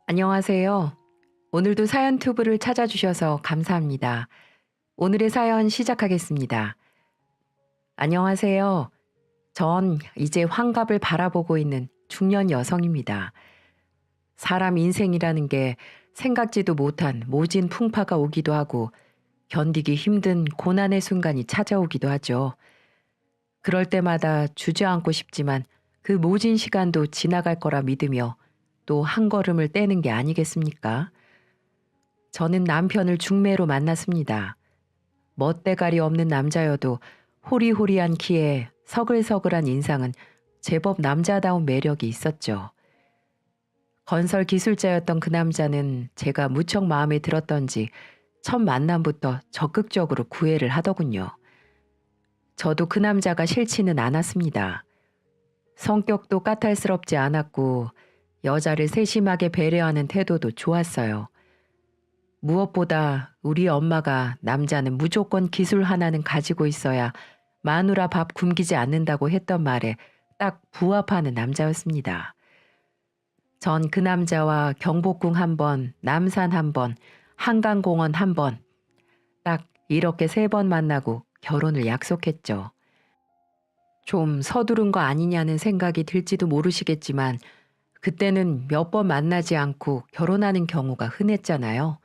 안녕하세요. 오늘도 사연 튜브를 찾아주셔서 감사합니다. 오늘의 사연 시작하겠습니다. 안녕하세요. 전 이제 환갑을 바라보고 있는 중년 여성입니다. 사람 인생이라는 게 생각지도 못한 모진 풍파가 오기도 하고 견디기 힘든 고난의 순간이 찾아오기도 하죠. 그럴 때마다 주저앉고 싶지만 그 모진 시간도 지나갈 거라 믿으며 또 한 걸음을 떼는 게 아니겠습니까? 저는 남편을 중매로 만났습니다. 멋대가리 없는 남자여도 호리호리한 키에 서글서글한 인상은 제법 남자다운 매력이 있었죠. 건설 기술자였던 그 남자는 제가 무척 마음에 들었던지 첫 만남부터 적극적으로 구애를 하더군요. 저도 그 남자가 싫지는 않았습니다. 성격도 까탈스럽지 않았고 여자를 세심하게 배려하는 태도도 좋았어요. 무엇보다 우리 엄마가 남자는 무조건 기술 하나는 가지고 있어야 마누라 밥 굶기지 않는다고 했던 말에 딱 부합하는 남자였습니다. 전 그 남자와 경복궁 한 번, 남산 한 번, 한강공원 한 번, 딱 이렇게 3번 만나고 결혼을 약속했죠. 좀 서두른 거 아니냐는 생각이 들지도 모르시겠지만 그때는 몇 번 만나지 않고 결혼하는 경우가 흔했잖아요.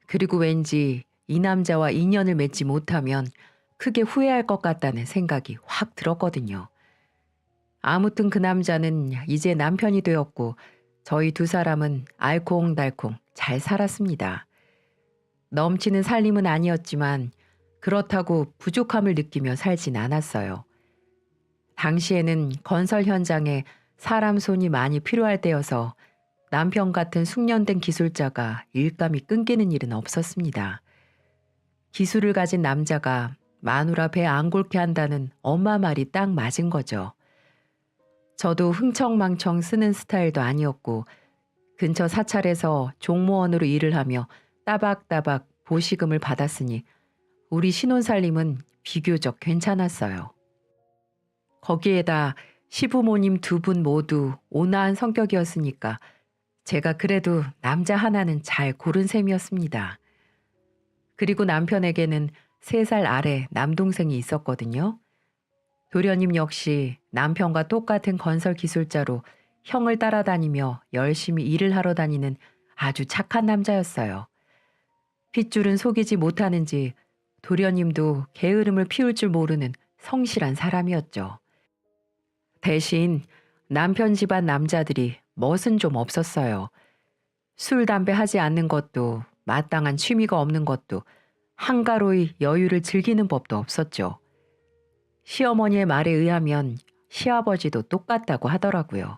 그리고 왠지 이 남자와 인연을 맺지 못하면 크게 후회할 것 같다는 생각이 확 들었거든요. 아무튼 그 남자는 이제 남편이 되었고 저희 두 사람은 알콩달콩 잘 살았습니다. 넘치는 살림은 아니었지만 그렇다고 부족함을 느끼며 살진 않았어요. 당시에는 건설 현장에 사람 손이 많이 필요할 때여서 남편 같은 숙련된 기술자가 일감이 끊기는 일은 없었습니다. 기술을 가진 남자가 마누라 배 안 곪게 한다는 엄마 말이 딱 맞은 거죠. 저도 흥청망청 쓰는 스타일도 아니었고 근처 사찰에서 종무원으로 일을 하며 따박따박 보시금을 받았으니 우리 신혼살림은 비교적 괜찮았어요. 거기에다 시부모님 2분 모두 온화한 성격이었으니까 제가 그래도 남자 하나는 잘 고른 셈이었습니다. 그리고 남편에게는 3살 아래 남동생이 있었거든요. 도련님 역시 남편과 똑같은 건설 기술자로 형을 따라다니며 열심히 일을 하러 다니는 아주 착한 남자였어요. 핏줄은 속이지 못하는지 도련님도 게으름을 피울 줄 모르는 성실한 사람이었죠. 대신 남편 집안 남자들이 멋은 좀 없었어요. 술, 담배 하지 않는 것도 마땅한 취미가 없는 것도 한가로이 여유를 즐기는 법도 없었죠. 시어머니의 말에 의하면 시아버지도 똑같다고 하더라고요.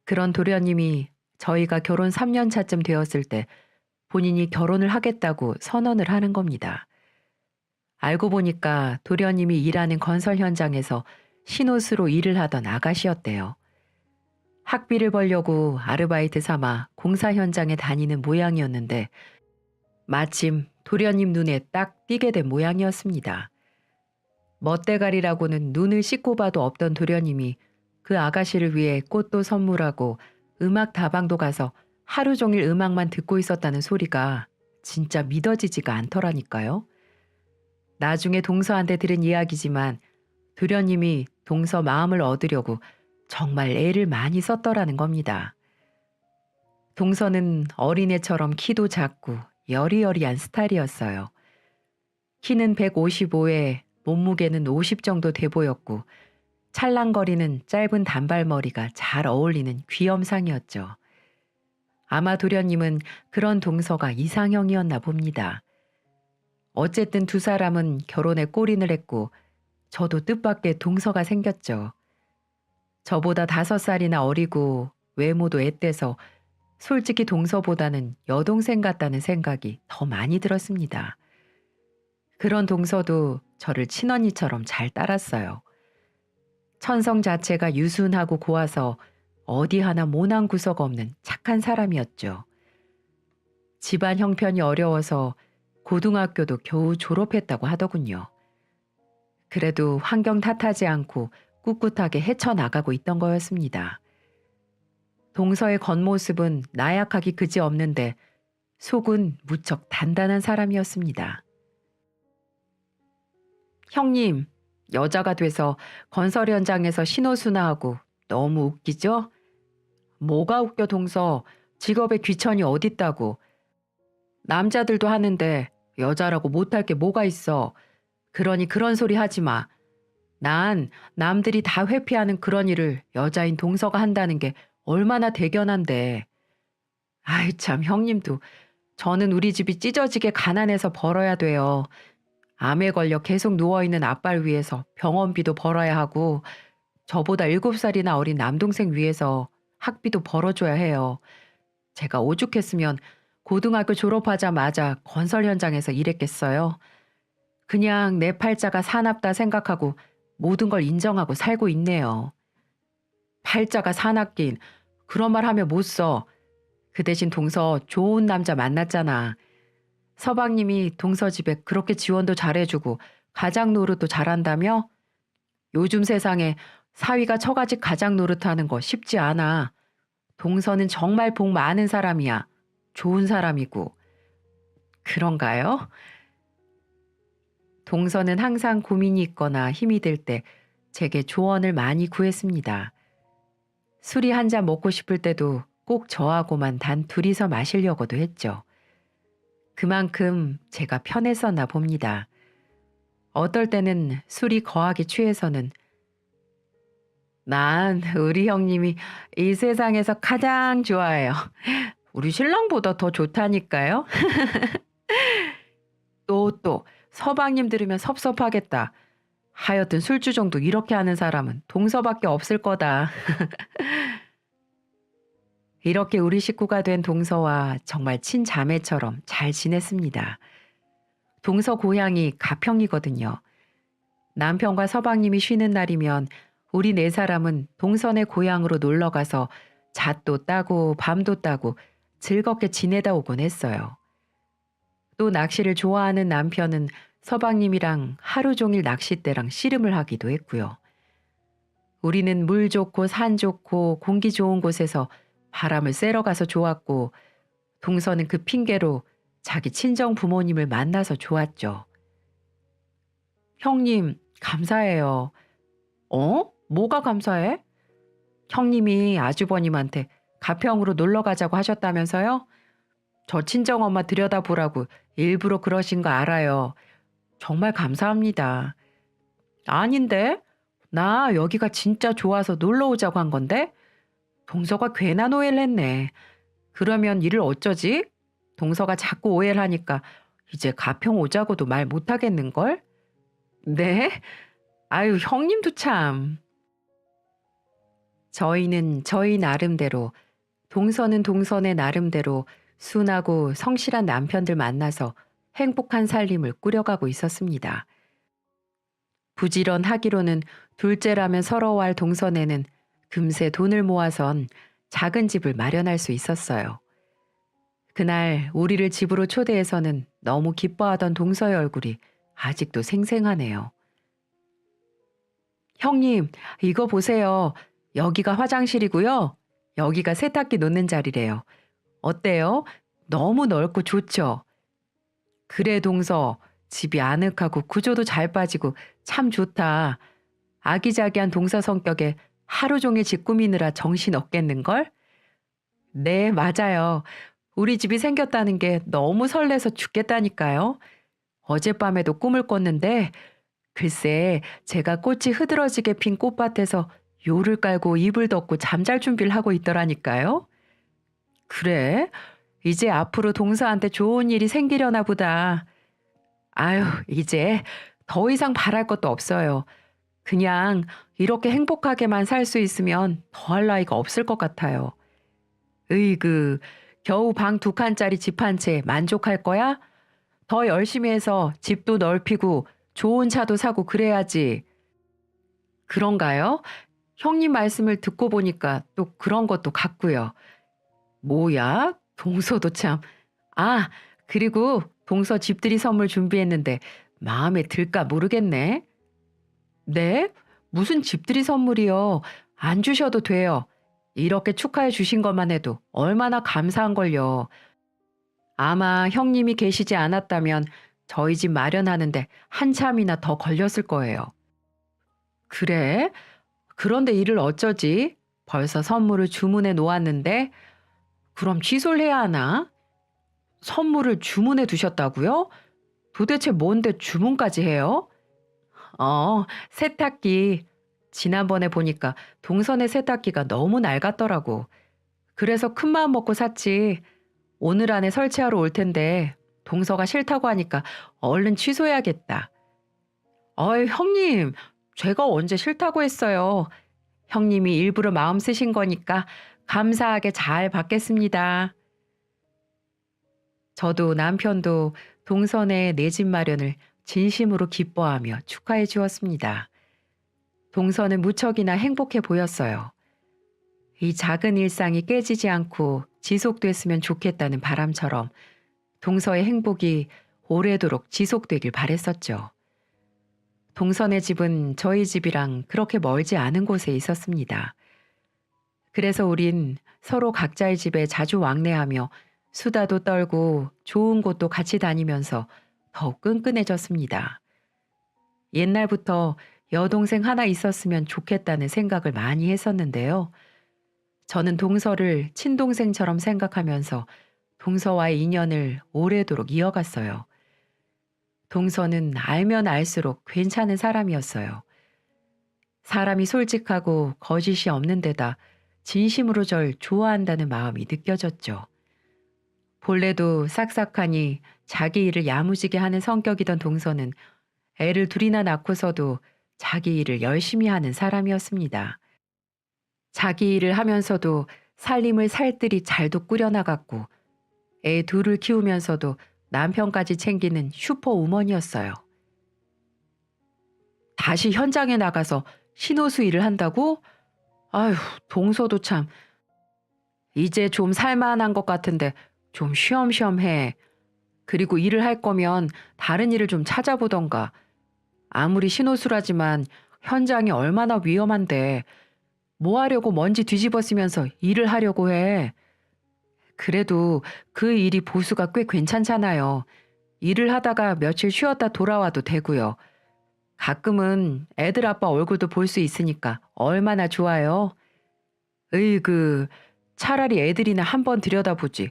그런 도련님이 저희가 결혼 3년 차쯤 되었을 때 본인이 결혼을 하겠다고 선언을 하는 겁니다. 알고 보니까 도련님이 일하는 건설 현장에서 신호수로 일을 하던 아가씨였대요. 학비를 벌려고 아르바이트 삼아 공사 현장에 다니는 모양이었는데 마침 도련님 눈에 딱 띄게 된 모양이었습니다. 멋대가리라고는 눈을 씻고 봐도 없던 도련님이 그 아가씨를 위해 꽃도 선물하고 음악 다방도 가서 하루 종일 음악만 듣고 있었다는 소리가 진짜 믿어지지가 않더라니까요. 나중에 동서한테 들은 이야기지만 도련님이 동서 마음을 얻으려고 정말 애를 많이 썼더라는 겁니다. 동서는 어린애처럼 키도 작고 여리여리한 스타일이었어요. 키는 155에 몸무게는 50 정도 돼 보였고 찰랑거리는 짧은 단발머리가 잘 어울리는 귀염상이었죠. 아마 도련님은 그런 동서가 이상형이었나 봅니다. 어쨌든 두 사람은 결혼에 골인을 했고 저도 뜻밖의 동서가 생겼죠. 저보다 5살이나 어리고 외모도 앳돼서 솔직히 동서보다는 여동생 같다는 생각이 더 많이 들었습니다. 그런 동서도 저를 친언니처럼 잘 따랐어요. 천성 자체가 유순하고 고와서 어디 하나 모난 구석 없는 착한 사람이었죠. 집안 형편이 어려워서 고등학교도 겨우 졸업했다고 하더군요. 그래도 환경 탓하지 않고 꿋꿋하게 헤쳐나가고 있던 거였습니다. 동서의 겉모습은 나약하기 그지없는데 속은 무척 단단한 사람이었습니다. 형님, 여자가 돼서 건설 현장에서 신호수나하고 너무 웃기죠? 뭐가 웃겨 동서. 직업에 귀천이 어딨다고. 남자들도 하는데 여자라고 못할 게 뭐가 있어. 그러니 그런 소리 하지 마. 난 남들이 다 회피하는 그런 일을 여자인 동서가 한다는 게 얼마나 대견한데. 아이 참 형님도. 저는 우리 집이 찢어지게 가난해서 벌어야 돼요. 암에 걸려 계속 누워있는 아빠를 위해서 병원비도 벌어야 하고 저보다 7살이나 어린 남동생 위해서 학비도 벌어줘야 해요. 제가 오죽했으면 고등학교 졸업하자마자 건설 현장에서 일했겠어요. 그냥 내 팔자가 사납다 생각하고 모든 걸 인정하고 살고 있네요. 팔자가 사납긴 그런 말 하면 못 써. 그 대신 동서 좋은 남자 만났잖아. 서방님이 동서 집에 그렇게 지원도 잘해주고 가장 노릇도 잘한다며? 요즘 세상에 사위가 처가집 가장 노릇하는 거 쉽지 않아. 동서는 정말 복 많은 사람이야. 좋은 사람이고. 그런가요? 동서는 항상 고민이 있거나 힘이 들 때 제게 조언을 많이 구했습니다. 술이 한 잔 먹고 싶을 때도 꼭 저하고만 단 둘이서 마시려고도 했죠. 그만큼 제가 편했었나 봅니다. 어떨 때는 술이 거하게 취해서는 난 우리 형님이 이 세상에서 가장 좋아해요. 우리 신랑보다 더 좋다니까요. 또 서방님 들으면 섭섭하겠다. 하여튼 술주정도 이렇게 하는 사람은 동서밖에 없을 거다. 이렇게 우리 식구가 된 동서와 정말 친자매처럼 잘 지냈습니다. 동서 고향이 가평이거든요. 남편과 서방님이 쉬는 날이면 우리 네 사람은 동서네 고향으로 놀러가서 잣도 따고 밤도 따고 즐겁게 지내다 오곤 했어요. 또 낚시를 좋아하는 남편은 서방님이랑 하루 종일 낚싯대랑 씨름을 하기도 했고요. 우리는 물 좋고 산 좋고 공기 좋은 곳에서 바람을 쐬러 가서 좋았고 동서는 그 핑계로 자기 친정 부모님을 만나서 좋았죠. 형님, 감사해요. 어? 뭐가 감사해? 형님이 아주버님한테 가평으로 놀러 가자고 하셨다면서요? 저 친정엄마 들여다보라고 일부러 그러신 거 알아요. 정말 감사합니다. 아닌데? 나 여기가 진짜 좋아서 놀러 오자고 한 건데? 동서가 괜한 오해를 했네. 그러면 일을 어쩌지? 동서가 자꾸 오해를 하니까 이제 가평 오자고도 말 못하겠는걸? 네? 아유, 형님도 참. 저희는 저희 나름대로, 동서는 동서네 나름대로 순하고 성실한 남편들 만나서 행복한 살림을 꾸려가고 있었습니다. 부지런하기로는 둘째라면 서러워할 동서네는 금세 돈을 모아선 작은 집을 마련할 수 있었어요. 그날 우리를 집으로 초대해서는 너무 기뻐하던 동서의 얼굴이 아직도 생생하네요. 형님, 이거 보세요. 여기가 화장실이고요. 여기가 세탁기 놓는 자리래요. 어때요? 너무 넓고 좋죠? 그래 동서, 집이 아늑하고 구조도 잘 빠지고 참 좋다. 아기자기한 동서 성격에 하루 종일 집 꾸미느라 정신 없겠는걸? 네, 맞아요. 우리 집이 생겼다는 게 너무 설레서 죽겠다니까요. 어젯밤에도 꿈을 꿨는데 글쎄 제가 꽃이 흐드러지게 핀 꽃밭에서 요를 깔고 이불 덮고 잠잘 준비를 하고 있더라니까요. 그래? 이제 앞으로 동서한테 좋은 일이 생기려나 보다. 아유, 이제 더 이상 바랄 것도 없어요. 그냥 이렇게 행복하게만 살 수 있으면 더할 나위가 없을 것 같아요. 으이그, 겨우 방 2칸짜리 집 한 채 만족할 거야? 더 열심히 해서 집도 넓히고 좋은 차도 사고 그래야지. 그런가요? 형님 말씀을 듣고 보니까 또 그런 것도 같고요. 뭐야? 동서도 참. 아, 그리고 동서 집들이 선물 준비했는데 마음에 들까 모르겠네. 네? 무슨 집들이 선물이요? 안 주셔도 돼요. 이렇게 축하해 주신 것만 해도 얼마나 감사한걸요. 아마 형님이 계시지 않았다면 저희 집 마련하는데 한참이나 더 걸렸을 거예요. 그래? 그런데 이를 어쩌지? 벌써 선물을 주문해 놓았는데 그럼 취소를 해야 하나? 선물을 주문해 두셨다고요? 도대체 뭔데 주문까지 해요? 세탁기. 지난번에 보니까 동선의 세탁기가 너무 낡았더라고. 그래서 큰마음 먹고 샀지. 오늘 안에 설치하러 올 텐데 동서가 싫다고 하니까 얼른 취소해야겠다. 형님, 제가 언제 싫다고 했어요. 형님이 일부러 마음 쓰신 거니까 감사하게 잘 받겠습니다. 저도 남편도 동선의 내 집 마련을 진심으로 기뻐하며 축하해 주었습니다. 동서는 무척이나 행복해 보였어요. 이 작은 일상이 깨지지 않고 지속됐으면 좋겠다는 바람처럼 동서의 행복이 오래도록 지속되길 바랬었죠. 동선의 집은 저희 집이랑 그렇게 멀지 않은 곳에 있었습니다. 그래서 우린 서로 각자의 집에 자주 왕래하며 수다도 떨고 좋은 곳도 같이 다니면서 더욱 끈끈해졌습니다. 옛날부터 여동생 하나 있었으면 좋겠다는 생각을 많이 했었는데요. 저는 동서를 친동생처럼 생각하면서 동서와의 인연을 오래도록 이어갔어요. 동서는 알면 알수록 괜찮은 사람이었어요. 사람이 솔직하고 거짓이 없는 데다 진심으로 절 좋아한다는 마음이 느껴졌죠. 본래도 싹싹하니 자기 일을 야무지게 하는 성격이던 동서는 애를 둘이나 낳고서도 자기 일을 열심히 하는 사람이었습니다. 자기 일을 하면서도 살림을 살뜰히 잘도 꾸려나갔고 애 둘을 키우면서도 남편까지 챙기는 슈퍼우먼이었어요. 다시 현장에 나가서 신호수 일을 한다고? 아휴, 동서도 참. 이제 좀 살만한 것 같은데 좀 쉬엄쉬엄 해. 그리고 일을 할 거면 다른 일을 좀 찾아보던가. 아무리 신호수라지만 현장이 얼마나 위험한데 뭐 하려고 먼지 뒤집어 쓰면서 일을 하려고 해. 그래도 그 일이 보수가 꽤 괜찮잖아요. 일을 하다가 며칠 쉬었다 돌아와도 되고요. 가끔은 애들 아빠 얼굴도 볼 수 있으니까 얼마나 좋아요. 으이그, 차라리 애들이나 한번 들여다보지.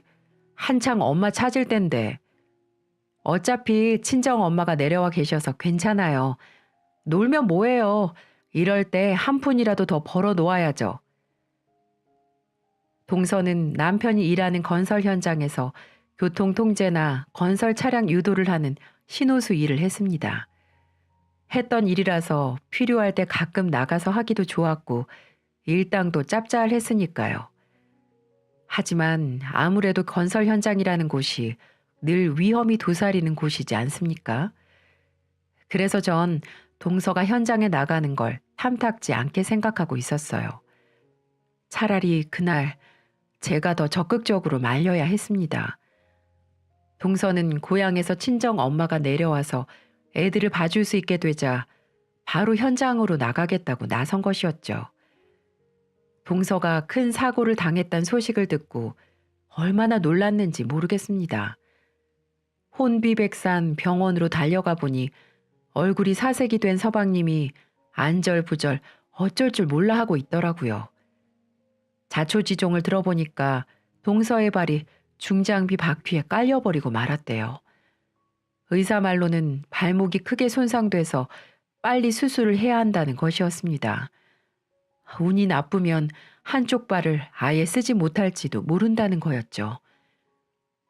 한창 엄마 찾을 땐데. 어차피 친정 엄마가 내려와 계셔서 괜찮아요. 놀면 뭐해요. 이럴 때 한 푼이라도 더 벌어 놓아야죠. 동서는 남편이 일하는 건설 현장에서 교통 통제나 건설 차량 유도를 하는 신호수 일을 했습니다. 했던 일이라서 필요할 때 가끔 나가서 하기도 좋았고 일당도 짭짤했으니까요. 하지만 아무래도 건설 현장이라는 곳이 늘 위험이 도사리는 곳이지 않습니까? 그래서 전 동서가 현장에 나가는 걸 탐탁지 않게 생각하고 있었어요. 차라리 그날 제가 더 적극적으로 말려야 했습니다. 동서는 고향에서 친정 엄마가 내려와서 애들을 봐줄 수 있게 되자 바로 현장으로 나가겠다고 나선 것이었죠. 동서가 큰 사고를 당했다는 소식을 듣고 얼마나 놀랐는지 모르겠습니다. 혼비백산 병원으로 달려가 보니 얼굴이 사색이 된 서방님이 안절부절 어쩔 줄 몰라 하고 있더라고요. 자초지종을 들어보니까 동서의 발이 중장비 바퀴에 깔려버리고 말았대요. 의사 말로는 발목이 크게 손상돼서 빨리 수술을 해야 한다는 것이었습니다. 운이 나쁘면 한쪽 발을 아예 쓰지 못할지도 모른다는 거였죠.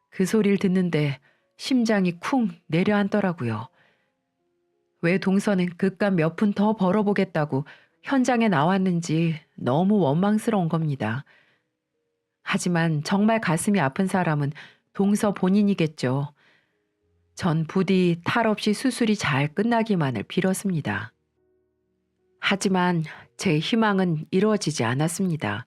그 소리를 듣는데 심장이 쿵 내려앉더라고요. 왜 동서는 그깟 몇 푼 더 벌어보겠다고 현장에 나왔는지 너무 원망스러운 겁니다. 하지만 정말 가슴이 아픈 사람은 동서 본인이겠죠. 전 부디 탈 없이 수술이 잘 끝나기만을 빌었습니다. 하지만 제 희망은 이루어지지 않았습니다.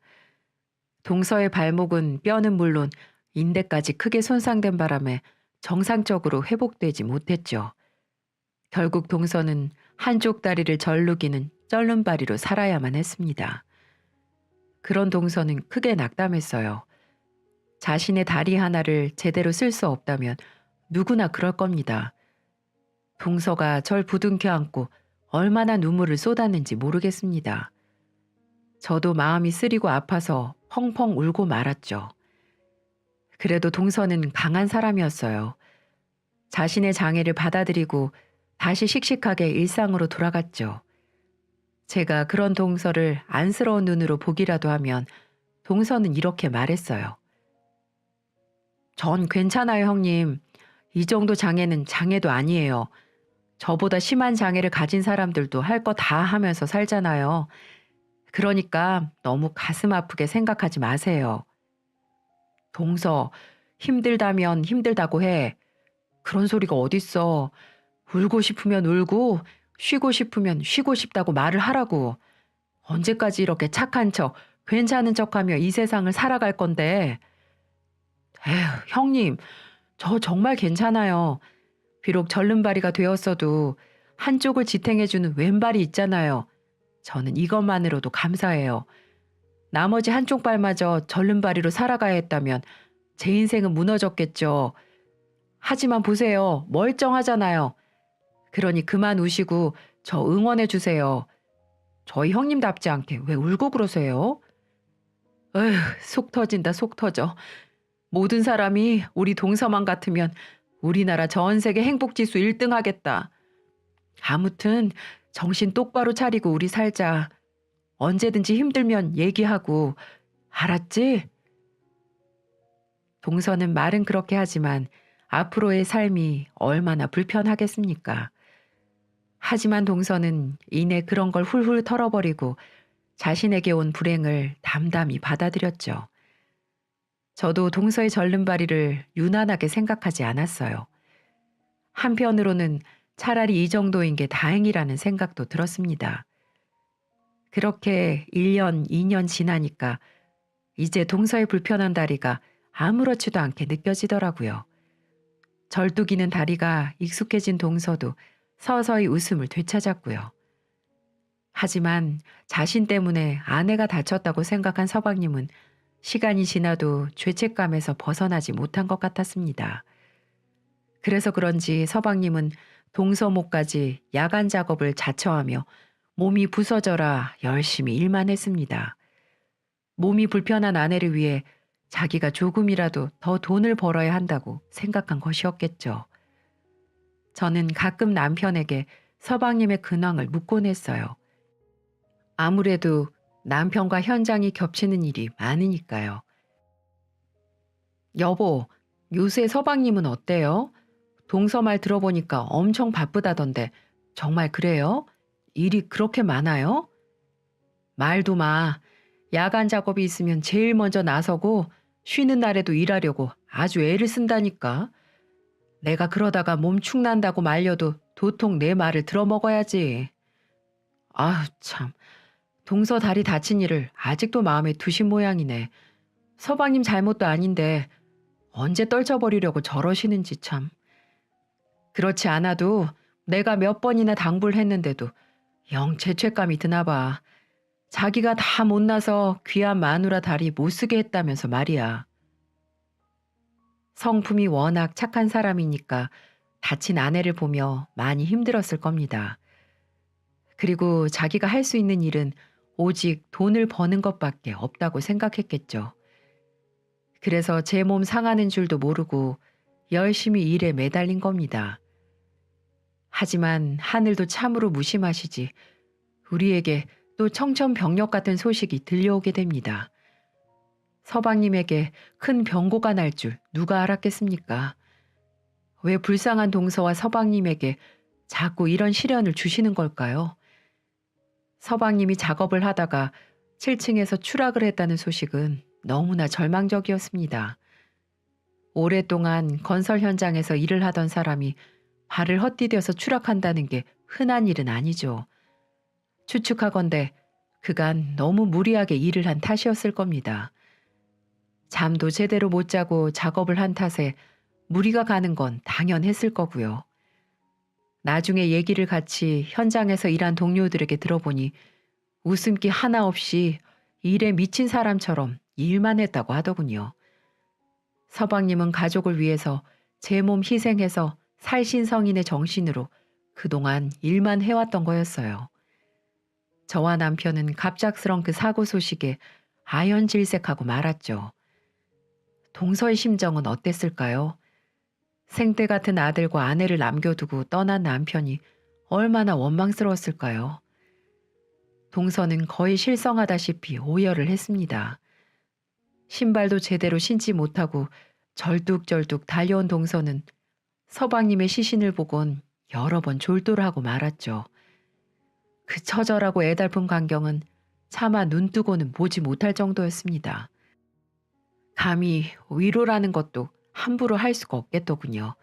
동서의 발목은 뼈는 물론 인대까지 크게 손상된 바람에 정상적으로 회복되지 못했죠. 결국 동서는 한쪽 다리를 절룩이는 쩔눈바리로 살아야만 했습니다. 그런 동서는 크게 낙담했어요. 자신의 다리 하나를 제대로 쓸 수 없다면 누구나 그럴 겁니다. 동서가 절 부둥켜 안고 얼마나 눈물을 쏟았는지 모르겠습니다. 저도 마음이 쓰리고 아파서 펑펑 울고 말았죠. 그래도 동서는 강한 사람이었어요. 자신의 장애를 받아들이고 다시 씩씩하게 일상으로 돌아갔죠. 제가 그런 동서를 안쓰러운 눈으로 보기라도 하면 동서는 이렇게 말했어요. 전 괜찮아요, 형님. 이 정도 장애는 장애도 아니에요. 저보다 심한 장애를 가진 사람들도 할 거 다 하면서 살잖아요. 그러니까 너무 가슴 아프게 생각하지 마세요. 동서, 힘들다면 힘들다고 해. 그런 소리가 어딨어. 울고 싶으면 울고, 쉬고 싶으면 쉬고 싶다고 말을 하라고. 언제까지 이렇게 착한 척, 괜찮은 척하며 이 세상을 살아갈 건데. 에휴, 형님, 저 정말 괜찮아요. 비록 절름발이가 되었어도 한쪽을 지탱해주는 왼발이 있잖아요. 저는 이것만으로도 감사해요. 나머지 한쪽 발마저 절름발이로 살아가야 했다면 제 인생은 무너졌겠죠. 하지만 보세요. 멀쩡하잖아요. 그러니 그만 우시고 저 응원해 주세요. 저희 형님답지 않게 왜 울고 그러세요? 에휴, 속 터진다, 속 터져. 모든 사람이 우리 동서만 같으면 우리나라 전 세계 행복지수 1등 하겠다. 아무튼 정신 똑바로 차리고 우리 살자. 언제든지 힘들면 얘기하고. 알았지? 동서는 말은 그렇게 하지만 앞으로의 삶이 얼마나 불편하겠습니까? 하지만 동서는 이내 그런 걸 훌훌 털어버리고 자신에게 온 불행을 담담히 받아들였죠. 저도 동서의 절름발이를 유난하게 생각하지 않았어요. 한편으로는 차라리 이 정도인 게 다행이라는 생각도 들었습니다. 그렇게 1년, 2년 지나니까 이제 동서의 불편한 다리가 아무렇지도 않게 느껴지더라고요. 절뚝이는 다리가 익숙해진 동서도 서서히 웃음을 되찾았고요. 하지만 자신 때문에 아내가 다쳤다고 생각한 서방님은 시간이 지나도 죄책감에서 벗어나지 못한 것 같았습니다. 그래서 그런지 서방님은 동서목까지 야간 작업을 자처하며 몸이 부서져라 열심히 일만 했습니다. 몸이 불편한 아내를 위해 자기가 조금이라도 더 돈을 벌어야 한다고 생각한 것이었겠죠. 저는 가끔 남편에게 서방님의 근황을 묻곤 했어요. 아무래도 남편과 현장이 겹치는 일이 많으니까요. 여보, 요새 서방님은 어때요? 동서 말 들어보니까 엄청 바쁘다던데 정말 그래요? 일이 그렇게 많아요? 말도 마. 야간 작업이 있으면 제일 먼저 나서고 쉬는 날에도 일하려고 아주 애를 쓴다니까. 내가 그러다가 몸 축난다고 말려도 도통 내 말을 들어먹어야지. 아휴 참. 동서 다리 다친 일을 아직도 마음에 두신 모양이네. 서방님 잘못도 아닌데 언제 떨쳐버리려고 저러시는지 참. 그렇지 않아도 내가 몇 번이나 당부를 했는데도 영 죄책감이 드나 봐. 자기가 다 못나서 귀한 마누라 다리 못 쓰게 했다면서 말이야. 성품이 워낙 착한 사람이니까 다친 아내를 보며 많이 힘들었을 겁니다. 그리고 자기가 할 수 있는 일은 오직 돈을 버는 것밖에 없다고 생각했겠죠. 그래서 제 몸 상하는 줄도 모르고 열심히 일에 매달린 겁니다. 하지만 하늘도 참으로 무심하시지 우리에게 또 청천벽력 같은 소식이 들려오게 됩니다. 서방님에게 큰 병고가 날 줄 누가 알았겠습니까? 왜 불쌍한 동서와 서방님에게 자꾸 이런 시련을 주시는 걸까요? 서방님이 작업을 하다가 7층에서 추락을 했다는 소식은 너무나 절망적이었습니다. 오랫동안 건설 현장에서 일을 하던 사람이 발을 헛디뎌서 추락한다는 게 흔한 일은 아니죠. 추측하건대 그간 너무 무리하게 일을 한 탓이었을 겁니다. 잠도 제대로 못 자고 작업을 한 탓에 무리가 가는 건 당연했을 거고요. 나중에 얘기를 같이 현장에서 일한 동료들에게 들어보니 웃음기 하나 없이 일에 미친 사람처럼 일만 했다고 하더군요. 서방님은 가족을 위해서 제 몸 희생해서 살신성인의 정신으로 그동안 일만 해왔던 거였어요. 저와 남편은 갑작스런 그 사고 소식에 아연질색하고 말았죠. 동서의 심정은 어땠을까요? 생때 같은 아들과 아내를 남겨두고 떠난 남편이 얼마나 원망스러웠을까요? 동서는 거의 실성하다시피 오열을 했습니다. 신발도 제대로 신지 못하고 절뚝절뚝 달려온 동서는 서방님의 시신을 보곤 여러 번 졸도를 하고 말았죠. 그 처절하고 애달픈 광경은 차마 눈뜨고는 보지 못할 정도였습니다. 감히 위로라는 것도 함부로 할 수가 없겠더군요.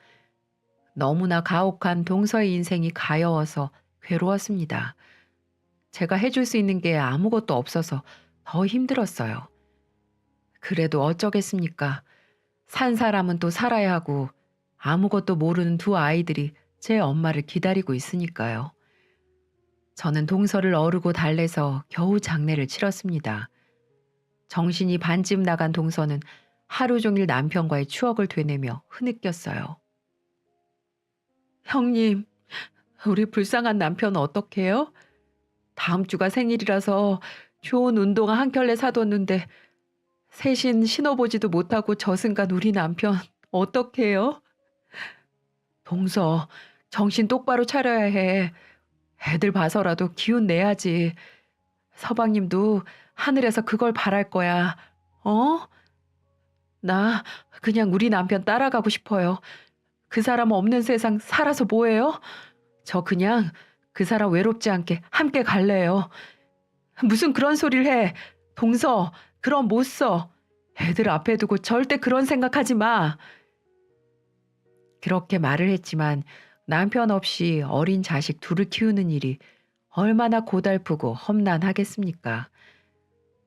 너무나 가혹한 동서의 인생이 가여워서 괴로웠습니다. 제가 해줄 수 있는 게 아무것도 없어서 더 힘들었어요. 그래도 어쩌겠습니까? 산 사람은 또 살아야 하고 아무것도 모르는 두 아이들이 제 엄마를 기다리고 있으니까요. 저는 동서를 어르고 달래서 겨우 장례를 치렀습니다. 정신이 반쯤 나간 동서는 하루 종일 남편과의 추억을 되뇌며 흐느꼈어요. 형님, 우리 불쌍한 남편 어떡해요? 다음 주가 생일이라서 좋은 운동화 한 켤레 사뒀는데 셋인 신어보지도 못하고 저승간 우리 남편 어떡해요? 동서, 정신 똑바로 차려야 해. 애들 봐서라도 기운 내야지. 서방님도 하늘에서 그걸 바랄 거야. 어? 나 그냥 우리 남편 따라가고 싶어요. 그 사람 없는 세상 살아서 뭐해요? 저 그냥 그 사람 외롭지 않게 함께 갈래요. 무슨 그런 소리를 해. 동서, 그럼 못 써. 애들 앞에 두고 절대 그런 생각하지 마. 그렇게 말을 했지만 남편 없이 어린 자식 둘을 키우는 일이 얼마나 고달프고 험난하겠습니까?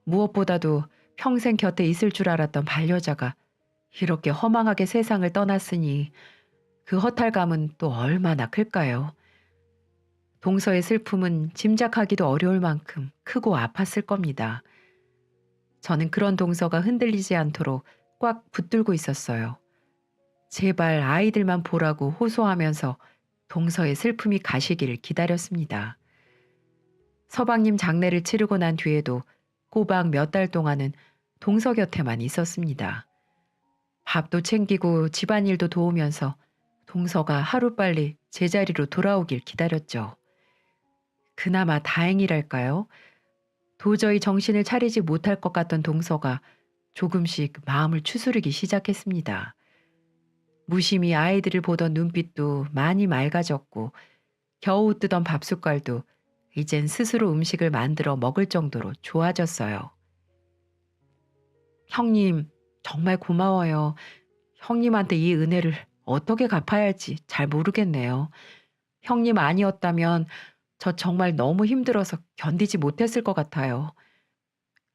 무엇보다도 평생 곁에 있을 줄 알았던 반려자가 이렇게 허망하게 세상을 떠났으니 그 허탈감은 또 얼마나 클까요? 동서의 슬픔은 짐작하기도 어려울 만큼 크고 아팠을 겁니다. 저는 그런 동서가 흔들리지 않도록 꽉 붙들고 있었어요. 제발 아이들만 보라고 호소하면서 동서의 슬픔이 가시기를 기다렸습니다. 서방님 장례를 치르고 난 뒤에도 꼬박 몇 달 동안은 동서 곁에만 있었습니다. 밥도 챙기고 집안일도 도우면서 동서가 하루빨리 제자리로 돌아오길 기다렸죠. 그나마 다행이랄까요? 도저히 정신을 차리지 못할 것 같던 동서가 조금씩 마음을 추스르기 시작했습니다. 무심히 아이들을 보던 눈빛도 많이 맑아졌고 겨우 뜨던 밥숟갈도 이젠 스스로 음식을 만들어 먹을 정도로 좋아졌어요. 형님, 정말 고마워요. 형님한테 이 은혜를 어떻게 갚아야 할지 잘 모르겠네요. 형님 아니었다면 저 정말 너무 힘들어서 견디지 못했을 것 같아요.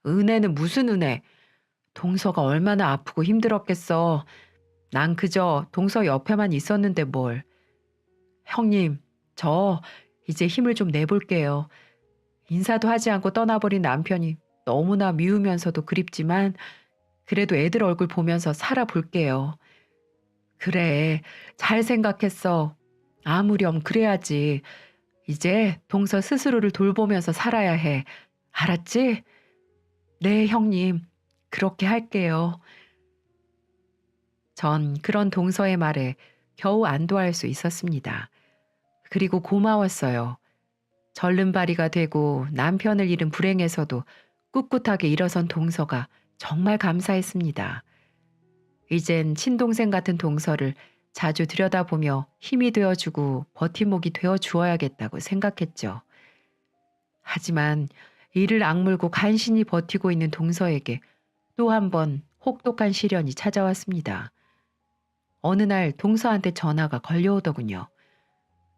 은혜는 무슨 은혜? 동서가 얼마나 아프고 힘들었겠어. 난 그저 동서 옆에만 있었는데 뭘. 형님, 저 이제 힘을 좀 내볼게요. 인사도 하지 않고 떠나버린 남편이 너무나 미우면서도 그립지만 그래도 애들 얼굴 보면서 살아볼게요. 그래, 잘 생각했어. 아무렴 그래야지. 이제 동서 스스로를 돌보면서 살아야 해. 알았지? 네, 형님. 그렇게 할게요. 전 그런 동서의 말에 겨우 안도할 수 있었습니다. 그리고 고마웠어요. 절름발이가 되고 남편을 잃은 불행에서도 꿋꿋하게 일어선 동서가 정말 감사했습니다. 이젠 친동생 같은 동서를 자주 들여다보며 힘이 되어주고 버팀목이 되어주어야겠다고 생각했죠. 하지만 이를 악물고 간신히 버티고 있는 동서에게 또 한 번 혹독한 시련이 찾아왔습니다. 어느 날 동서한테 전화가 걸려오더군요.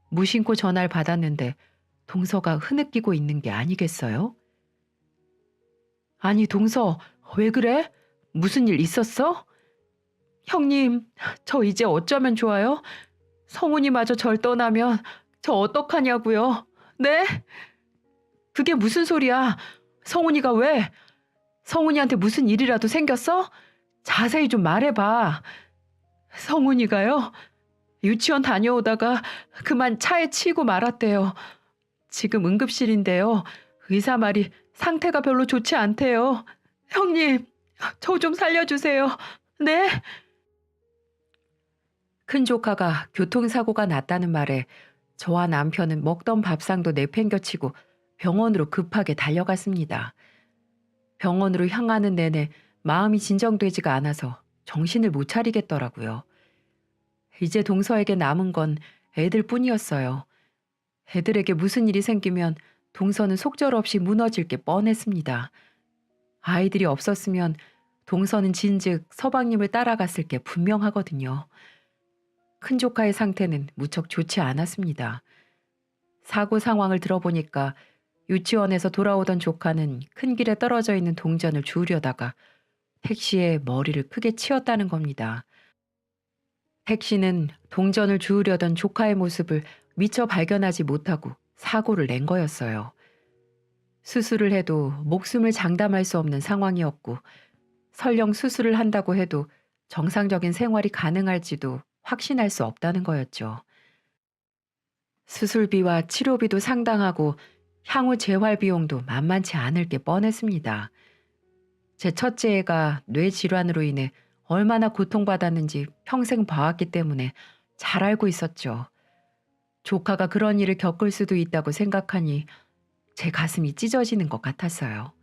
무심코 전화를 받았는데 동서가 흐느끼고 있는 게 아니겠어요? 아니 동서, 왜 그래? 무슨 일 있었어? 형님, 저 이제 어쩌면 좋아요? 성훈이마저 절 떠나면 저 어떡하냐고요? 네? 그게 무슨 소리야? 성훈이가 왜? 성훈이한테 무슨 일이라도 생겼어? 자세히 좀 말해봐. 성훈이가요? 유치원 다녀오다가 그만 차에 치이고 말았대요. 지금 응급실인데요. 의사 말이 상태가 별로 좋지 않대요. 형님, 저 좀 살려주세요. 네? 큰 조카가 교통사고가 났다는 말에 저와 남편은 먹던 밥상도 내팽겨치고 병원으로 급하게 달려갔습니다. 병원으로 향하는 내내 마음이 진정되지가 않아서 정신을 못 차리겠더라고요. 이제 동서에게 남은 건 애들 뿐이었어요. 애들에게 무슨 일이 생기면 동서는 속절없이 무너질 게 뻔했습니다. 아이들이 없었으면 동서는 진즉 서방님을 따라갔을 게 분명하거든요. 큰 조카의 상태는 무척 좋지 않았습니다. 사고 상황을 들어보니까 유치원에서 돌아오던 조카는 큰 길에 떨어져 있는 동전을 주우려다가 택시에 머리를 크게 치였다는 겁니다. 택시는 동전을 주우려던 조카의 모습을 미처 발견하지 못하고 사고를 낸 거였어요. 수술을 해도 목숨을 장담할 수 없는 상황이었고 설령 수술을 한다고 해도 정상적인 생활이 가능할지도 확신할 수 없다는 거였죠. 수술비와 치료비도 상당하고 향후 재활 비용도 만만치 않을 게 뻔했습니다. 제 첫째 애가 뇌 질환으로 인해 얼마나 고통받았는지 평생 봐왔기 때문에 잘 알고 있었죠. 조카가 그런 일을 겪을 수도 있다고 생각하니 제 가슴이 찢어지는 것 같았어요.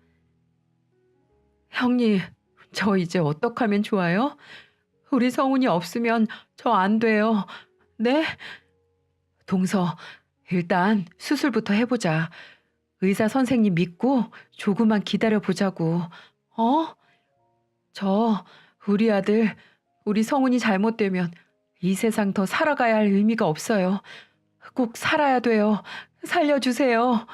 형님, 저 이제 어떡하면 좋아요? 우리 성훈이 없으면 저 안 돼요. 네? 동서, 일단 수술부터 해보자. 의사 선생님 믿고 조금만 기다려보자고. 어? 우리 아들, 우리 성훈이 잘못되면 이 세상 더 살아가야 할 의미가 없어요. 꼭 살아야 돼요. 살려주세요.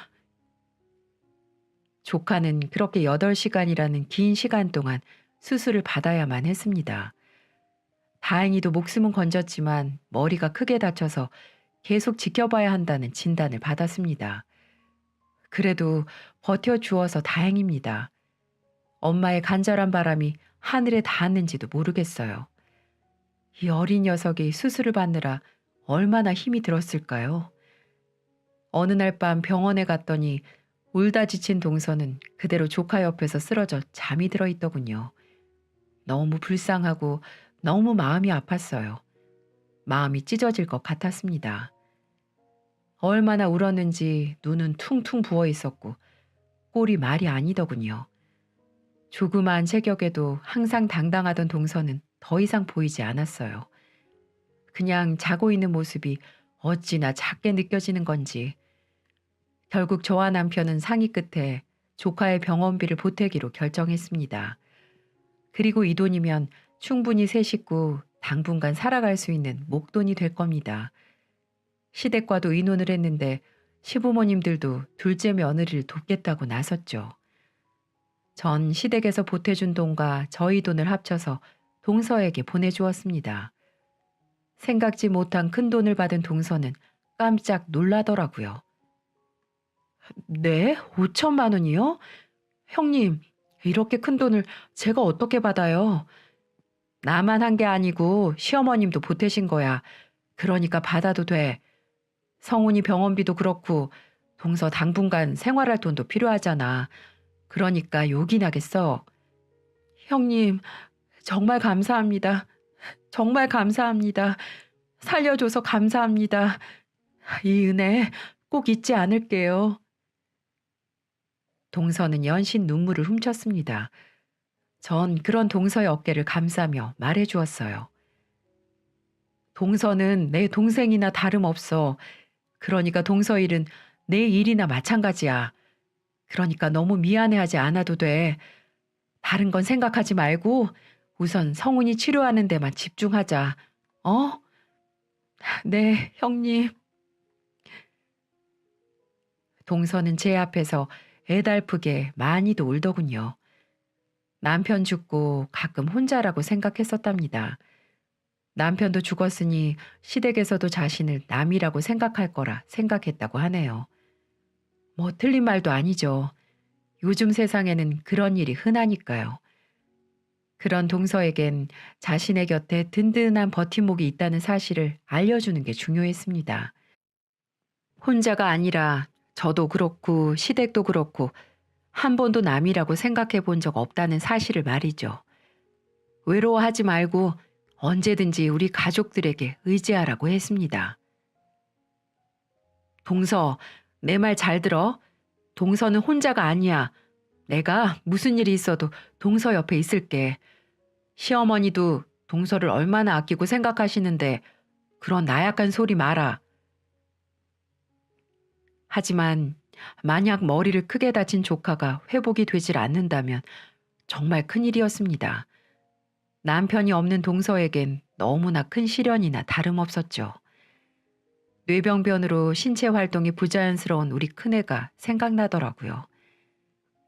조카는 그렇게 8시간이라는 긴 시간 동안 수술을 받아야만 했습니다. 다행히도 목숨은 건졌지만 머리가 크게 다쳐서 계속 지켜봐야 한다는 진단을 받았습니다. 그래도 버텨주어서 다행입니다. 엄마의 간절한 바람이 하늘에 닿았는지도 모르겠어요. 이 어린 녀석이 수술을 받느라 얼마나 힘이 들었을까요? 어느 날 밤 병원에 갔더니 울다 지친 동서는 그대로 조카 옆에서 쓰러져 잠이 들어 있더군요. 너무 불쌍하고 너무 마음이 아팠어요. 마음이 찢어질 것 같았습니다. 얼마나 울었는지 눈은 퉁퉁 부어 있었고 꼴이 말이 아니더군요. 조그마한 체격에도 항상 당당하던 동서는 더 이상 보이지 않았어요. 그냥 자고 있는 모습이 어찌나 작게 느껴지는 건지. 결국 저와 남편은 상의 끝에 조카의 병원비를 보태기로 결정했습니다. 그리고 이 돈이면 충분히 세 식구 당분간 살아갈 수 있는 목돈이 될 겁니다. 시댁과도 의논을 했는데 시부모님들도 둘째 며느리를 돕겠다고 나섰죠. 전 시댁에서 보태준 돈과 저희 돈을 합쳐서 동서에게 보내주었습니다. 생각지 못한 큰 돈을 받은 동서는 깜짝 놀라더라고요. 네? 5천만 원이요? 형님, 이렇게 큰 돈을 제가 어떻게 받아요? 나만 한 게 아니고 시어머님도 보태신 거야. 그러니까 받아도 돼. 성훈이 병원비도 그렇고 동서 당분간 생활할 돈도 필요하잖아. 그러니까 욕이 나겠어. 형님, 정말 감사합니다. 정말 감사합니다. 살려줘서 감사합니다. 이 은혜 꼭 잊지 않을게요. 동서는 연신 눈물을 훔쳤습니다. 전 그런 동서의 어깨를 감싸며 말해주었어요. 동서는 내 동생이나 다름없어. 그러니까 동서 일은 내 일이나 마찬가지야. 그러니까 너무 미안해하지 않아도 돼. 다른 건 생각하지 말고 우선 성훈이 치료하는 데만 집중하자. 어? 네, 형님. 동서는 제 앞에서 애달프게 많이도 울더군요. 남편 죽고 가끔 혼자라고 생각했었답니다. 남편도 죽었으니 시댁에서도 자신을 남이라고 생각할 거라 생각했다고 하네요. 뭐 틀린 말도 아니죠. 요즘 세상에는 그런 일이 흔하니까요. 그런 동서에겐 자신의 곁에 든든한 버팀목이 있다는 사실을 알려주는 게 중요했습니다. 혼자가 아니라 저도 그렇고 시댁도 그렇고 한 번도 남이라고 생각해 본 적 없다는 사실을 말이죠. 외로워하지 말고 언제든지 우리 가족들에게 의지하라고 했습니다. 동서, 내 말 잘 들어. 동서는 혼자가 아니야. 내가 무슨 일이 있어도 동서 옆에 있을게. 시어머니도 동서를 얼마나 아끼고 생각하시는데 그런 나약한 소리 마라. 하지만 만약 머리를 크게 다친 조카가 회복이 되질 않는다면 정말 큰일이었습니다. 남편이 없는 동서에겐 너무나 큰 시련이나 다름없었죠. 뇌병변으로 신체 활동이 부자연스러운 우리 큰애가 생각나더라고요.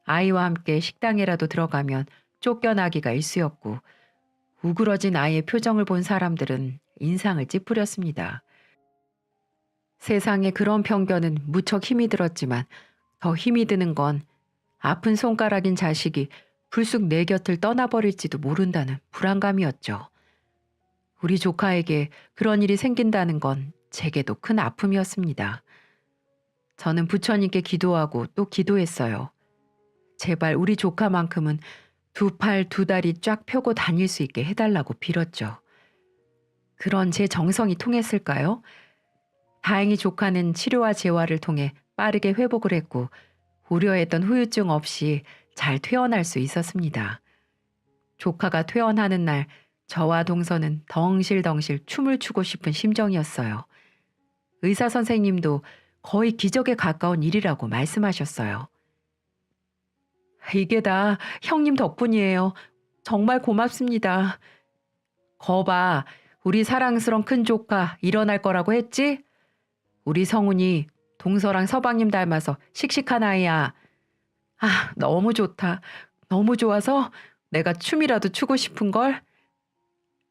아이와 함께 식당에라도 들어가면 쫓겨나기가 일쑤였고 우그러진 아이의 표정을 본 사람들은 인상을 찌푸렸습니다. 세상에 그런 편견은 무척 힘이 들었지만 더 힘이 드는 건 아픈 손가락인 자식이 불쑥 내 곁을 떠나버릴지도 모른다는 불안감이었죠. 우리 조카에게 그런 일이 생긴다는 건 제게도 큰 아픔이었습니다. 저는 부처님께 기도하고 또 기도했어요. 제발 우리 조카만큼은 두 팔 두 다리 쫙 펴고 다닐 수 있게 해달라고 빌었죠. 그런 제 정성이 통했을까요? 다행히 조카는 치료와 재활을 통해 빠르게 회복을 했고 우려했던 후유증 없이 잘 퇴원할 수 있었습니다. 조카가 퇴원하는 날 저와 동서는 덩실덩실 춤을 추고 싶은 심정이었어요. 의사 선생님도 거의 기적에 가까운 일이라고 말씀하셨어요. 이게 다 형님 덕분이에요. 정말 고맙습니다. 거봐, 우리 사랑스런 큰 조카 일어날 거라고 했지? 우리 성훈이 동서랑 서방님 닮아서 씩씩한 아이야. 아, 너무 좋다. 너무 좋아서 내가 춤이라도 추고 싶은걸?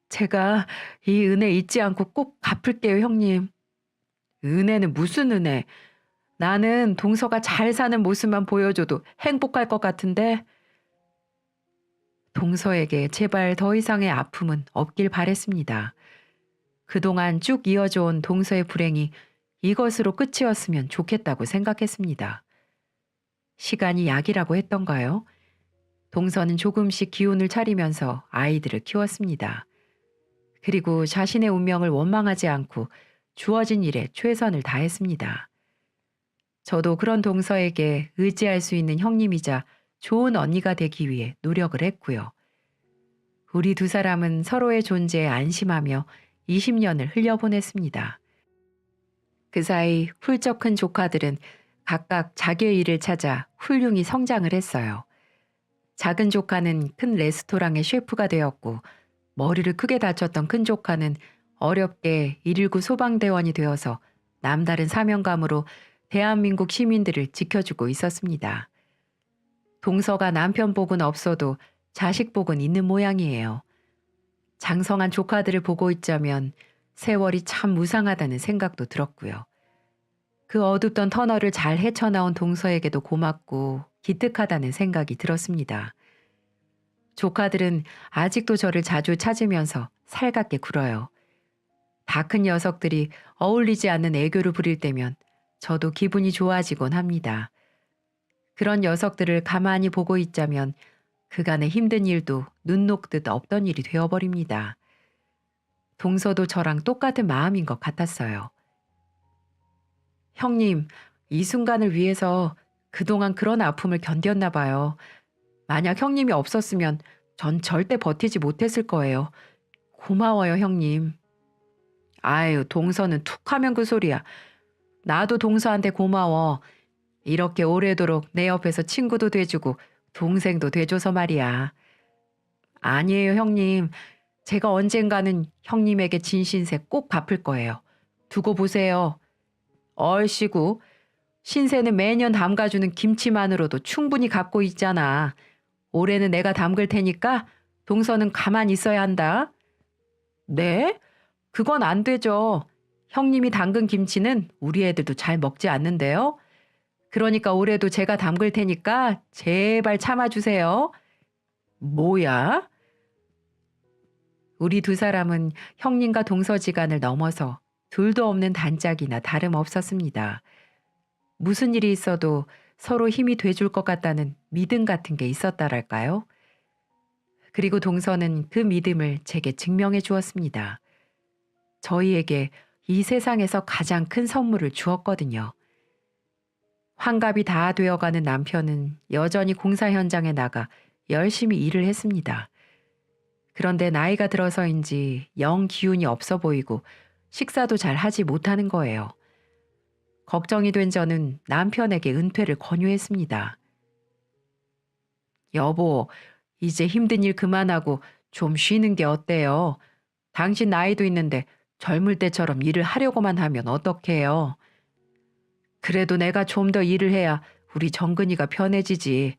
제가 이 은혜 잊지 않고 꼭 갚을게요, 형님. 은혜는 무슨 은혜? 나는 동서가 잘 사는 모습만 보여줘도 행복할 것 같은데. 동서에게 제발 더 이상의 아픔은 없길 바랬습니다. 그동안 쭉 이어져 온 동서의 불행이 이것으로 끝이었으면 좋겠다고 생각했습니다. 시간이 약이라고 했던가요? 동서는 조금씩 기운을 차리면서 아이들을 키웠습니다. 그리고 자신의 운명을 원망하지 않고 주어진 일에 최선을 다했습니다. 저도 그런 동서에게 의지할 수 있는 형님이자 좋은 언니가 되기 위해 노력을 했고요. 우리 두 사람은 서로의 존재에 안심하며 20년을 흘려보냈습니다. 그 사이 훌쩍 큰 조카들은 각각 자기의 일을 찾아 훌륭히 성장을 했어요. 작은 조카는 큰 레스토랑의 셰프가 되었고 머리를 크게 다쳤던 큰 조카는 어렵게 119 소방대원이 되어서 남다른 사명감으로 대한민국 시민들을 지켜주고 있었습니다. 동서가 남편 복은 없어도 자식 복은 있는 모양이에요. 장성한 조카들을 보고 있자면 세월이 참 무상하다는 생각도 들었고요. 그 어둡던 터널을 잘 헤쳐나온 동서에게도 고맙고 기특하다는 생각이 들었습니다. 조카들은 아직도 저를 자주 찾으면서 살갑게 굴어요. 다 큰 녀석들이 어울리지 않는 애교를 부릴 때면 저도 기분이 좋아지곤 합니다. 그런 녀석들을 가만히 보고 있자면 그간의 힘든 일도 눈 녹듯 없던 일이 되어버립니다. 동서도 저랑 똑같은 마음인 것 같았어요. 형님, 이 순간을 위해서 그동안 그런 아픔을 견뎠나 봐요. 만약 형님이 없었으면 전 절대 버티지 못했을 거예요. 고마워요, 형님. 아유, 동서는 툭 하면 그 소리야. 나도 동서한테 고마워. 이렇게 오래도록 내 옆에서 친구도 돼주고 동생도 돼줘서 말이야. 아니에요, 형님. 제가 언젠가는 형님에게 진 신세 꼭 갚을 거예요. 두고 보세요. 얼씨구, 신세는 매년 담가주는 김치만으로도 충분히 갚고 있잖아. 올해는 내가 담글 테니까 동서는 가만히 있어야 한다. 네? 그건 안 되죠. 형님이 담근 김치는 우리 애들도 잘 먹지 않는데요. 그러니까 올해도 제가 담글 테니까 제발 참아주세요. 뭐야? 우리 두 사람은 형님과 동서지간을 넘어서 둘도 없는 단짝이나 다름없었습니다. 무슨 일이 있어도 서로 힘이 돼줄 것 같다는 믿음 같은 게 있었다랄까요? 그리고 동서는 그 믿음을 제게 증명해 주었습니다. 저희에게 이 세상에서 가장 큰 선물을 주었거든요. 환갑이 다 되어가는 남편은 여전히 공사 현장에 나가 열심히 일을 했습니다. 그런데 나이가 들어서인지 영 기운이 없어 보이고 식사도 잘 하지 못하는 거예요. 걱정이 된 저는 남편에게 은퇴를 권유했습니다. 여보, 이제 힘든 일 그만하고 좀 쉬는 게 어때요? 당신 나이도 있는데 젊을 때처럼 일을 하려고만 하면 어떡해요? 그래도 내가 좀 더 일을 해야 우리 정근이가 편해지지.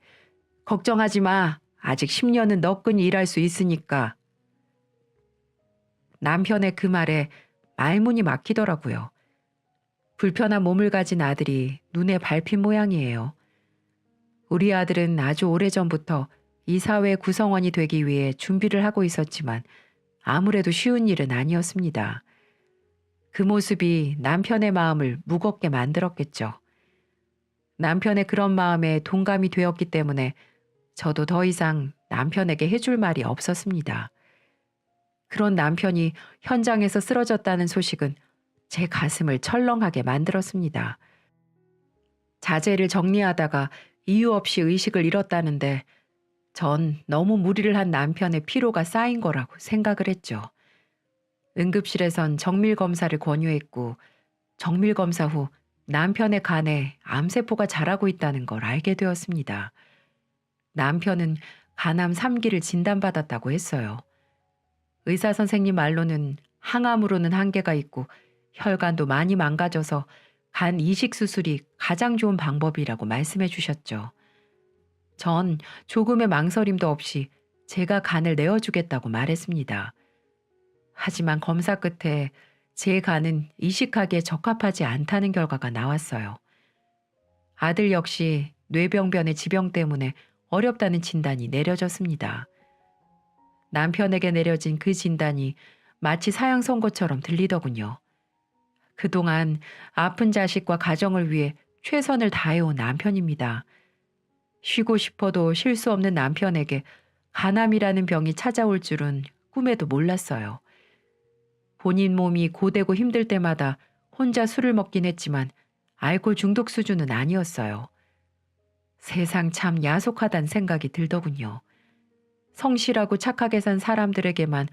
걱정하지 마. 아직 10년은 너끈히 일할 수 있으니까. 남편의 그 말에 말문이 막히더라고요. 불편한 몸을 가진 아들이 눈에 밟힌 모양이에요. 우리 아들은 아주 오래전부터 이 사회의 구성원이 되기 위해 준비를 하고 있었지만 아무래도 쉬운 일은 아니었습니다. 그 모습이 남편의 마음을 무겁게 만들었겠죠. 남편의 그런 마음에 동감이 되었기 때문에 저도 더 이상 남편에게 해줄 말이 없었습니다. 그런 남편이 현장에서 쓰러졌다는 소식은 제 가슴을 철렁하게 만들었습니다. 자재를 정리하다가 이유 없이 의식을 잃었다는데 전 너무 무리를 한 남편의 피로가 쌓인 거라고 생각을 했죠. 응급실에선 정밀 검사를 권유했고 정밀 검사 후 남편의 간에 암세포가 자라고 있다는 걸 알게 되었습니다. 남편은 간암 3기를 진단받았다고 했어요. 의사 선생님 말로는 항암으로는 한계가 있고 혈관도 많이 망가져서 간 이식 수술이 가장 좋은 방법이라고 말씀해 주셨죠. 전 조금의 망설임도 없이 제가 간을 내어주겠다고 말했습니다. 하지만 검사 끝에 제 간은 이식하기에 적합하지 않다는 결과가 나왔어요. 아들 역시 뇌병변의 지병 때문에 어렵다는 진단이 내려졌습니다. 남편에게 내려진 그 진단이 마치 사형 선고처럼 들리더군요. 그동안 아픈 자식과 가정을 위해 최선을 다해온 남편입니다. 쉬고 싶어도 쉴 수 없는 남편에게 간암이라는 병이 찾아올 줄은 꿈에도 몰랐어요. 본인 몸이 고되고 힘들 때마다 혼자 술을 먹긴 했지만 알코올 중독 수준은 아니었어요. 세상 참 야속하단 생각이 들더군요. 성실하고 착하게 산 사람들에게만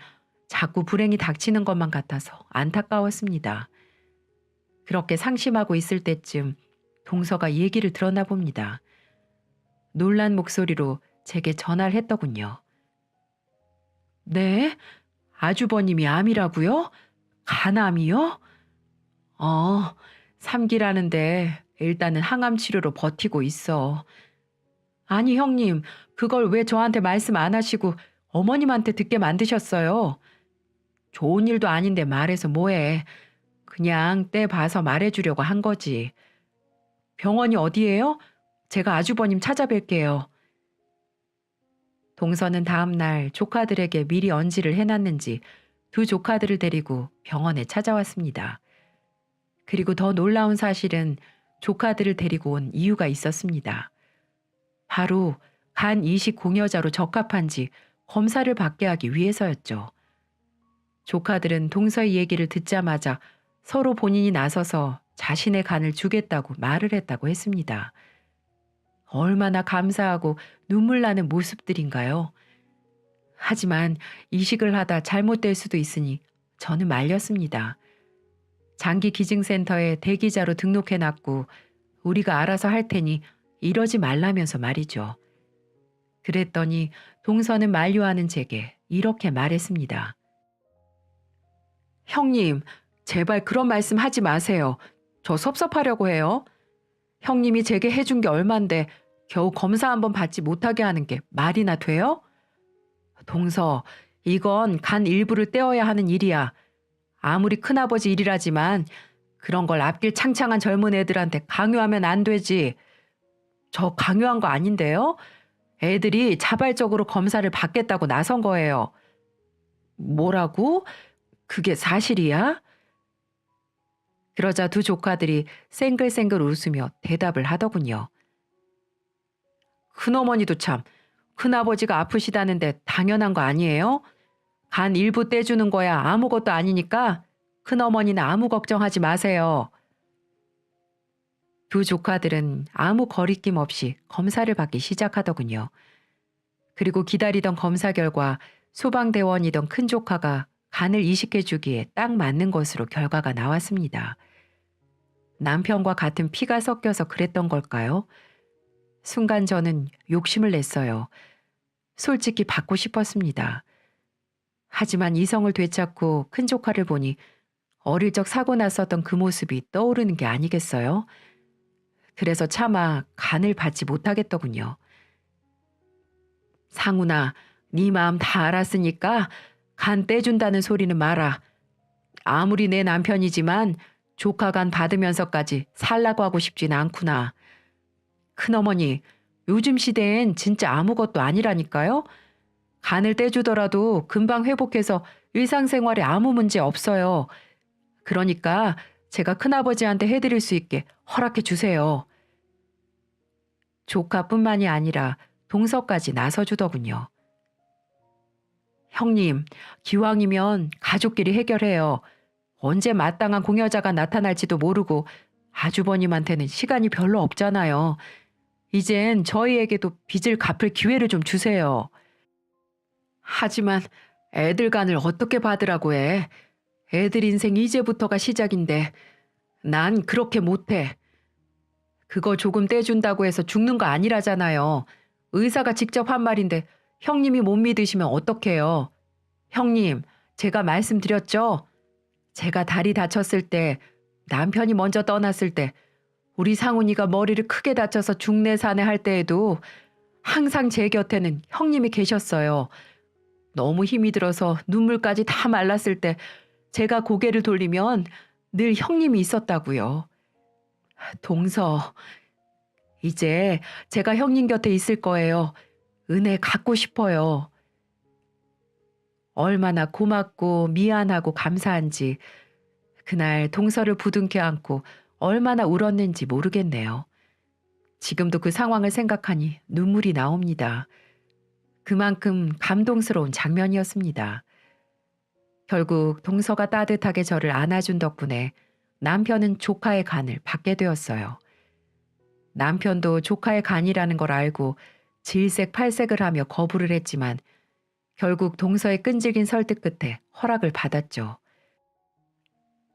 자꾸 불행이 닥치는 것만 같아서 안타까웠습니다. 그렇게 상심하고 있을 때쯤 동서가 얘기를 들었나 봅니다. 놀란 목소리로 제게 전화를 했더군요. 네? 아주버님이 암이라고요? 간암이요? 3기라는데 일단은 항암 치료로 버티고 있어. 아니 형님, 그걸 왜 저한테 말씀 안 하시고 어머님한테 듣게 만드셨어요? 좋은 일도 아닌데 말해서 뭐해. 그냥 때 봐서 말해주려고 한 거지. 병원이 어디예요? 제가 아주버님 찾아뵐게요. 동서는 다음 날 조카들에게 미리 언지를 해놨는지 두 조카들을 데리고 병원에 찾아왔습니다. 그리고 더 놀라운 사실은 조카들을 데리고 온 이유가 있었습니다. 바로 간 이식 공여자로 적합한지 검사를 받게 하기 위해서였죠. 조카들은 동서의 얘기를 듣자마자 서로 본인이 나서서 자신의 간을 주겠다고 말을 했다고 했습니다. 얼마나 감사하고 눈물 나는 모습들인가요? 하지만 이식을 하다 잘못될 수도 있으니 저는 말렸습니다. 장기 기증센터에 대기자로 등록해놨고 우리가 알아서 할 테니 이러지 말라면서 말이죠. 그랬더니 동서는 만류하는 제게 이렇게 말했습니다. 형님, 제발 그런 말씀 하지 마세요. 저 섭섭하려고 해요. 형님이 제게 해준 게 얼만데 겨우 검사 한번 받지 못하게 하는 게 말이나 돼요? 동서, 이건 간 일부를 떼어야 하는 일이야. 아무리 큰아버지 일이라지만 그런 걸 앞길 창창한 젊은 애들한테 강요하면 안 되지. 저 강요한 거 아닌데요? 애들이 자발적으로 검사를 받겠다고 나선 거예요. 뭐라고? 그게 사실이야? 그러자 두 조카들이 생글생글 웃으며 대답을 하더군요. 큰어머니도 참, 큰아버지가 아프시다는데 당연한 거 아니에요? 간 일부 떼주는 거야 아무것도 아니니까 큰어머니는 아무 걱정하지 마세요. 두 조카들은 아무 거리낌 없이 검사를 받기 시작하더군요. 그리고 기다리던 검사 결과 소방대원이던 큰 조카가 간을 이식해주기에 딱 맞는 것으로 결과가 나왔습니다. 남편과 같은 피가 섞여서 그랬던 걸까요? 순간 저는 욕심을 냈어요. 솔직히 받고 싶었습니다. 하지만 이성을 되찾고 큰 조카를 보니 어릴 적 사고 났었던 그 모습이 떠오르는 게 아니겠어요? 그래서 차마 간을 받지 못하겠더군요. 상훈아, 네 마음 다 알았으니까 간 떼준다는 소리는 마라. 아무리 내 남편이지만 조카 간 받으면서까지 살라고 하고 싶진 않구나. 큰어머니, 요즘 시대엔 진짜 아무것도 아니라니까요? 간을 떼주더라도 금방 회복해서 일상생활에 아무 문제 없어요. 그러니까 제가 큰아버지한테 해드릴 수 있게 허락해 주세요. 조카뿐만이 아니라 동서까지 나서주더군요. 형님, 기왕이면 가족끼리 해결해요. 언제 마땅한 공여자가 나타날지도 모르고 아주버님한테는 시간이 별로 없잖아요. 이젠 저희에게도 빚을 갚을 기회를 좀 주세요. 하지만 애들 간을 어떻게 받으라고 해. 애들 인생 이제부터가 시작인데 난 그렇게 못해. 그거 조금 떼준다고 해서 죽는 거 아니라잖아요. 의사가 직접 한 말인데 형님이 못 믿으시면 어떡해요. 형님, 제가 말씀드렸죠? 제가 다리 다쳤을 때, 남편이 먼저 떠났을 때, 우리 상훈이가 머리를 크게 다쳐서 중내산에 할 때에도 항상 제 곁에는 형님이 계셨어요. 너무 힘이 들어서 눈물까지 다 말랐을 때 제가 고개를 돌리면 늘 형님이 있었다고요. 동서, 이제 제가 형님 곁에 있을 거예요. 은혜 갖고 싶어요. 얼마나 고맙고 미안하고 감사한지 그날 동서를 부둥켜 안고 얼마나 울었는지 모르겠네요. 지금도 그 상황을 생각하니 눈물이 나옵니다. 그만큼 감동스러운 장면이었습니다. 결국 동서가 따뜻하게 저를 안아준 덕분에 남편은 조카의 간을 받게 되었어요. 남편도 조카의 간이라는 걸 알고 질색팔색을 하며 거부를 했지만 결국 동서의 끈질긴 설득 끝에 허락을 받았죠.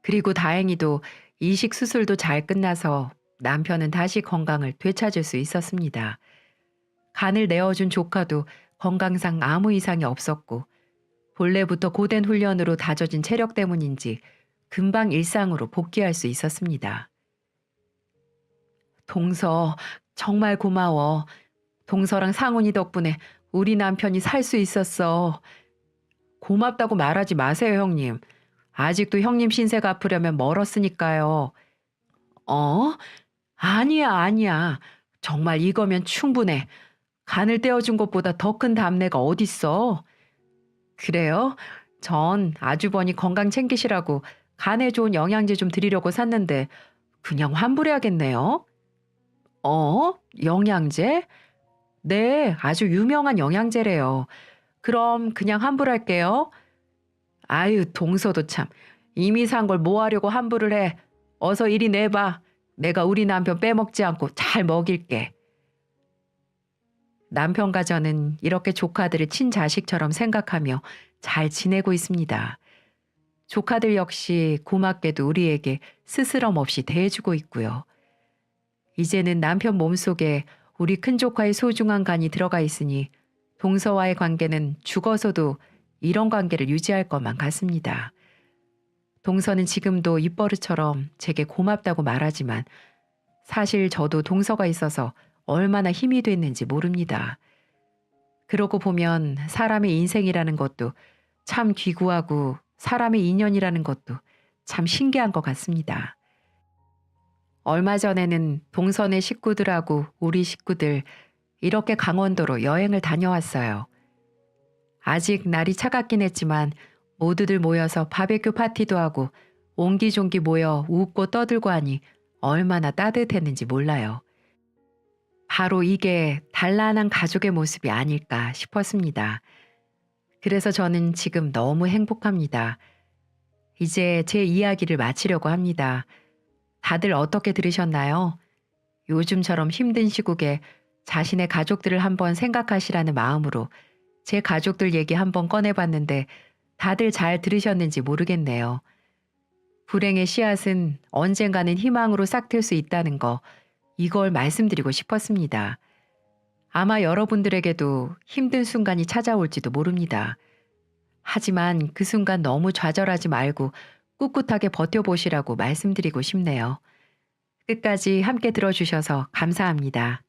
그리고 다행히도 이식 수술도 잘 끝나서 남편은 다시 건강을 되찾을 수 있었습니다. 간을 내어준 조카도 건강상 아무 이상이 없었고 본래부터 고된 훈련으로 다져진 체력 때문인지 금방 일상으로 복귀할 수 있었습니다. 동서, 정말 고마워. 동서랑 상훈이 덕분에 우리 남편이 살 수 있었어. 고맙다고 말하지 마세요, 형님. 아직도 형님 신세 갚으려면 멀었으니까요. 어? 아니야, 아니야. 정말 이거면 충분해. 간을 떼어준 것보다 더 큰 답례가 어딨어. 그래요? 전 아주버니 건강 챙기시라고 간에 좋은 영양제 좀 드리려고 샀는데 그냥 환불해야겠네요. 영양제? 네, 아주 유명한 영양제래요. 그럼 그냥 환불할게요. 아유, 동서도 참. 이미 산 걸 뭐 하려고 환불을 해. 어서 이리 내봐. 내가 우리 남편 빼먹지 않고 잘 먹일게. 남편과 저는 이렇게 조카들을 친자식처럼 생각하며 잘 지내고 있습니다. 조카들 역시 고맙게도 우리에게 스스럼 없이 대해주고 있고요. 이제는 남편 몸속에 우리 큰조카의 소중한 간이 들어가 있으니 동서와의 관계는 죽어서도 이런 관계를 유지할 것만 같습니다. 동서는 지금도 입버릇처럼 제게 고맙다고 말하지만 사실 저도 동서가 있어서 얼마나 힘이 됐는지 모릅니다. 그러고 보면 사람의 인생이라는 것도 참 귀구하고 사람의 인연이라는 것도 참 신기한 것 같습니다. 얼마 전에는 동선의 식구들하고 우리 식구들 이렇게 강원도로 여행을 다녀왔어요. 아직 날이 차갑긴 했지만 모두들 모여서 바베큐 파티도 하고 옹기종기 모여 웃고 떠들고 하니 얼마나 따뜻했는지 몰라요. 바로 이게 단란한 가족의 모습이 아닐까 싶었습니다. 그래서 저는 지금 너무 행복합니다. 이제 제 이야기를 마치려고 합니다. 다들 어떻게 들으셨나요? 요즘처럼 힘든 시국에 자신의 가족들을 한번 생각하시라는 마음으로 제 가족들 얘기 한번 꺼내봤는데 다들 잘 들으셨는지 모르겠네요. 불행의 씨앗은 언젠가는 희망으로 싹틀 수 있다는 거, 이걸 말씀드리고 싶었습니다. 아마 여러분들에게도 힘든 순간이 찾아올지도 모릅니다. 하지만 그 순간 너무 좌절하지 말고 꿋꿋하게 버텨보시라고 말씀드리고 싶네요. 끝까지 함께 들어주셔서 감사합니다.